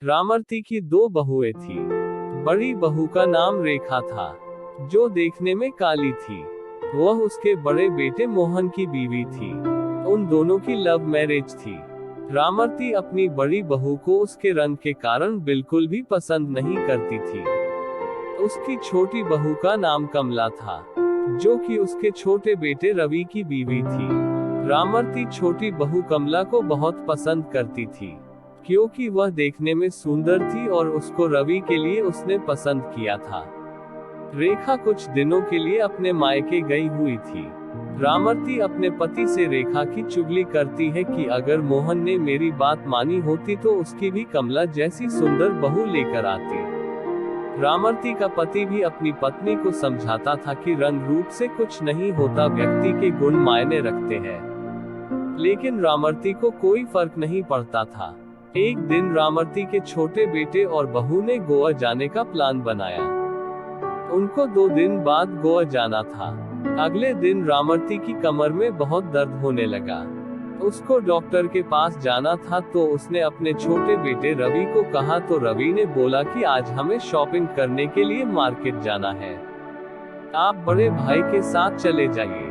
रामरती की दो बहुएं थी। बड़ी बहू का नाम रेखा था, जो देखने में काली थी। वह उसके बड़े बेटे मोहन की बीवी थी। उन दोनों की लव मैरिज थी। रामरती अपनी बड़ी बहू को उसके रंग के कारण बिल्कुल भी पसंद नहीं करती थी। उसकी छोटी बहू का नाम कमला था, जो कि उसके छोटे बेटे रवि की बीवी थी। रामरती छोटी बहू कमला को बहुत पसंद करती थी, क्योंकि वह देखने में सुंदर थी और उसको रवि के लिए उसने पसंद किया था। रेखा कुछ दिनों के लिए अपने मायके गई हुई थी। रामरती अपने पति से रेखा की चुगली करती है कि अगर मोहन ने मेरी बात मानी होती तो उसकी भी कमला जैसी सुंदर बहू लेकर आती। रामरती का पति भी अपनी पत्नी को समझाता था कि रंग रूप से कुछ नहीं होता, व्यक्ति के गुण मायने रखते हैं। लेकिन रामरती को कोई फर्क नहीं पड़ता था। एक दिन रामरती के छोटे बेटे और बहू ने गोवा जाने का प्लान बनाया। उनको 2 दिन बाद गोवा जाना था। अगले दिन रामरती की कमर में बहुत दर्द होने लगा। उसको डॉक्टर के पास जाना था, तो उसने अपने छोटे बेटे रवि को कहा, तो रवि ने बोला कि आज हमें शॉपिंग करने के लिए मार्केट जाना है, आप बड़े भाई के साथ चले जाइए।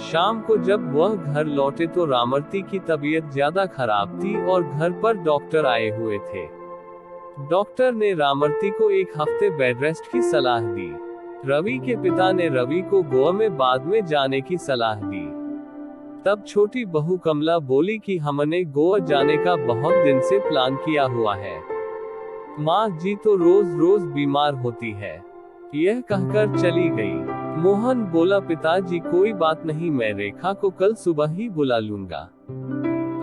शाम को जब वह घर लौटे तो रामरती की तबीयत ज्यादा खराब थी और घर पर डॉक्टर आए हुए थे। डॉक्टर ने रामरती को 1 हफ्ते बेड रेस्ट की सलाह दी। रवि के पिता ने रवि को गोवा में बाद में जाने की सलाह दी। तब छोटी बहू कमला बोली कि हमने गोवा जाने का बहुत दिन से प्लान किया हुआ है। माँ जी तो रोज रोज बीमार होती है। यह कहकर चली गई। मोहन बोला, पिताजी कोई बात नहीं, मैं रेखा को कल सुबह ही बुला लूंगा।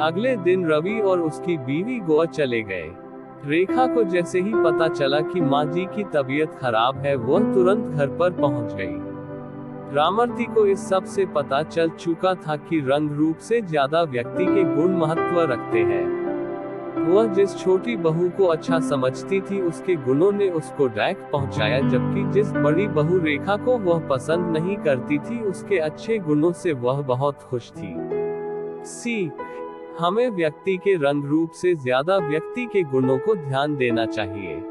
अगले दिन रवि और उसकी बीवी गोवा चले गए। रेखा को जैसे ही पता चला कि माँ जी की तबीयत खराब है, वह तुरंत घर पर पहुंच गई। रामरती को इस सब से पता चल चुका था कि रंग रूप से ज्यादा व्यक्ति के गुण महत्व रखते हैं। वह जिस छोटी बहू को अच्छा समझती थी, उसके गुणों ने उसको डायरेक्ट पहुंचाया, जबकि जिस बड़ी बहू रेखा को वह पसंद नहीं करती थी, उसके अच्छे गुणों से वह बहुत खुश थी। सीख: हमें व्यक्ति के रंग रूप से ज्यादा व्यक्ति के गुणों को ध्यान देना चाहिए।